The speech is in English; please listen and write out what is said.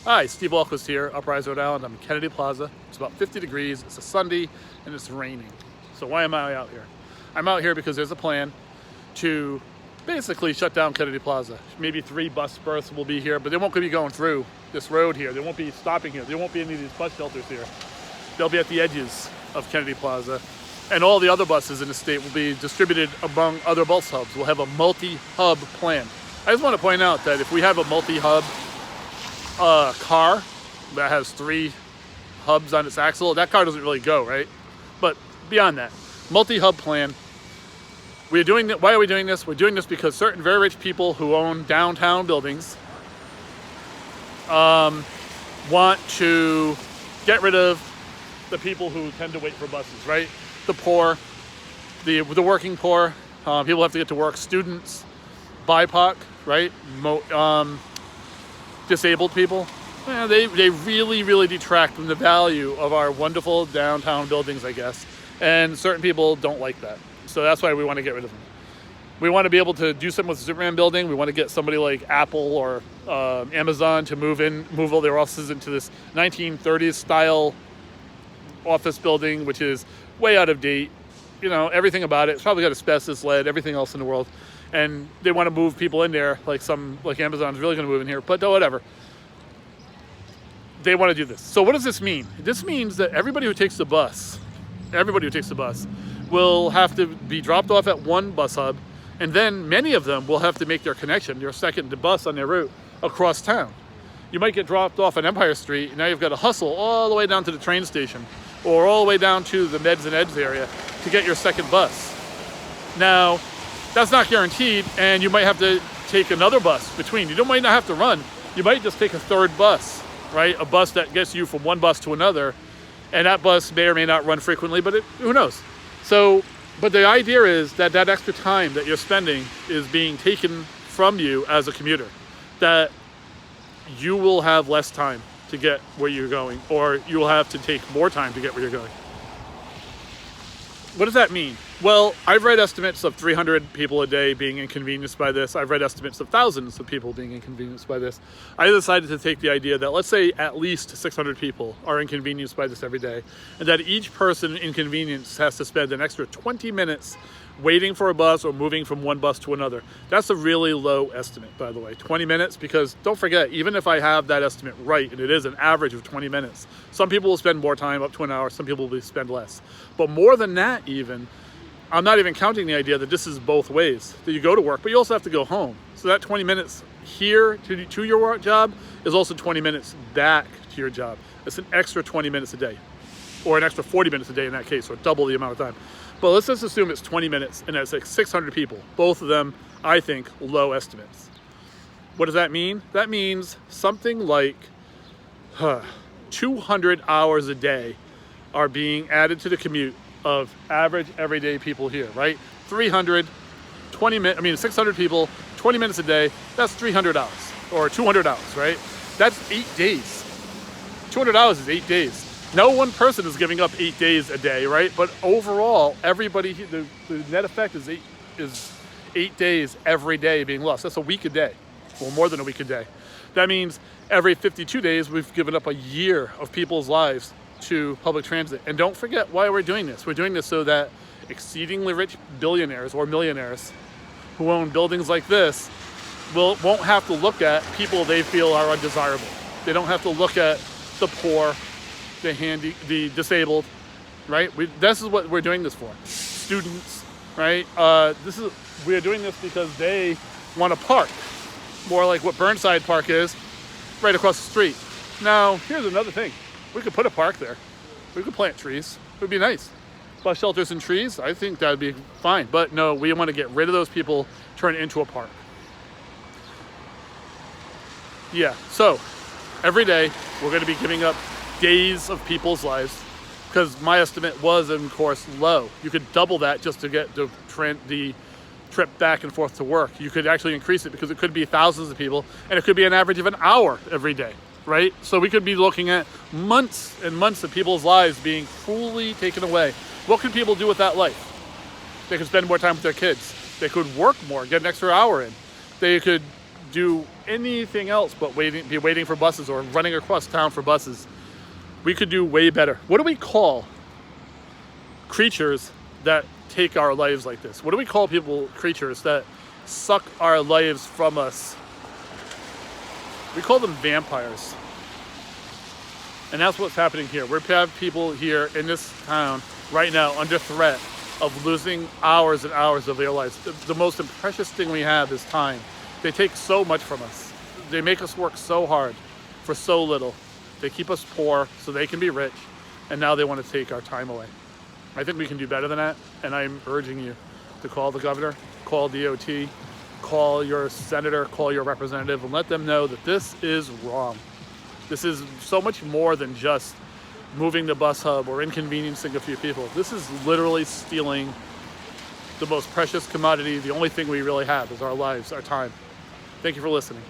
Hi, Steve Walquist here, Uprise, Rhode Island. I'm in Kennedy Plaza. It's about 50 degrees. It's a Sunday and it's raining. So why am I out here? I'm out here because there's a plan to basically shut down Kennedy Plaza. Maybe 3 bus berths will be here, but they won't be going through this road here. They won't be stopping here. There won't be any of these bus shelters here. They'll be at the edges of Kennedy Plaza. And all the other buses in the state will be distributed among other bus hubs. We'll have a multi-hub plan. I just want to point out that if we have a multi-hub car that has 3 hubs on its axle, that car doesn't really go, right? But beyond that, multi-hub plan. We're doing that. Why are we doing this? We're doing this because certain very rich people who own downtown buildings want to get rid of the people who tend to wait for buses, right? The poor, the working poor, people have to get to work, students, BIPOC, right? Disabled people. They really detract from the value of our wonderful downtown buildings, I guess. And certain people don't like that. So that's why we want to get rid of them. We want to be able to do something with the Superman building. We want to get somebody like Apple or Amazon to move all their offices into this 1930s style office building, which is way out of date. You know, everything about it. It's probably got asbestos, lead, everything else in the world. And they want to move people in there like Amazon's really going to move in here, but whatever. They want to do this. So what does this mean? This means that everybody who takes the bus will have to be dropped off at one bus hub, and then many of them will have to make their connection, their second bus on their route, across town. You might get dropped off on Empire Street, and now you've got to hustle all the way down to the train station, or all the way down to the Meds and Eds area to get your second bus. Now, that's not guaranteed, and you might have to take another bus between. You might not have to run. You might just take a third bus, right? A bus that gets you from one bus to another, and that bus may or may not run frequently, but who knows? So, but the idea is that that extra time that you're spending is being taken from you as a commuter, that you will have less time to get where you're going, or you will have to take more time to get where you're going. What does that mean? Well, I've read estimates of 300 people a day being inconvenienced by this. I've read estimates of thousands of people being inconvenienced by this. I decided to take the idea that let's say at least 600 people are inconvenienced by this every day, and that each person inconvenienced has to spend an extra 20 minutes waiting for a bus or moving from one bus to another. That's a really low estimate, by the way, 20 minutes, because don't forget, even if I have that estimate right, and it is an average of 20 minutes, some people will spend more time, up to an hour, some people will spend less. But more than that even, I'm not even counting the idea that this is both ways, that you go to work, but you also have to go home. So that 20 minutes here to your work job is also 20 minutes back to your job. It's an extra 20 minutes a day, or an extra 40 minutes a day in that case, or double the amount of time. But let's just assume it's 20 minutes, and that's like 600 people. Both of them, I think, low estimates. What does that mean? That means something like 200 hours a day are being added to the commute of average everyday people here, right? 600 people, 20 minutes a day, that's 300 hours, or 200 hours, right? That's 8 days. 200 hours is 8 days. No one person is giving up 8 days a day, right? But overall, everybody, the net effect is 8 days every day being lost. That's a week a day, well, more than a week a day. That means every 52 days, we've given up a year of people's lives to public transit. And don't forget why we're doing this. We're doing this so that exceedingly rich billionaires or millionaires who own buildings like this won't have to look at people they feel are undesirable. They don't have to look at the poor, the disabled, right? This is what we're doing this for. Students, right? We are doing this because they want to park, more like what Burnside Park is, right across the street. Now, here's another thing. We could put a park there. We could plant trees. It would be nice. Bus shelters and trees, I think that would be fine. But no, we want to get rid of those people, turn it into a park. Yeah, so every day we're going to be giving up days of people's lives, because my estimate was, of course, low. You could double that just to get the trip back and forth to work. You could actually increase it because it could be thousands of people, and it could be an average of an hour every day, right? So we could be looking at months and months of people's lives being fully taken away. What could people do with that life? They could spend more time with their kids. They could work more, get an extra hour in. They could do anything else but be waiting for buses or running across town for buses. We could do way better. What do we call creatures that take our lives like this? What do we call creatures that suck our lives from us? We call them vampires. And that's what's happening here. We have people here in this town right now under threat of losing hours and hours of their lives. The most precious thing we have is time. They take so much from us. They make us work so hard for so little. They keep us poor so they can be rich, and now they want to take our time away. I think we can do better than that, and I'm urging you to call the governor, call DOT, call your senator, call your representative, and let them know that this is wrong. This is so much more than just moving the bus hub or inconveniencing a few people. This is literally stealing the most precious commodity. The only thing we really have is our lives, our time. Thank you for listening.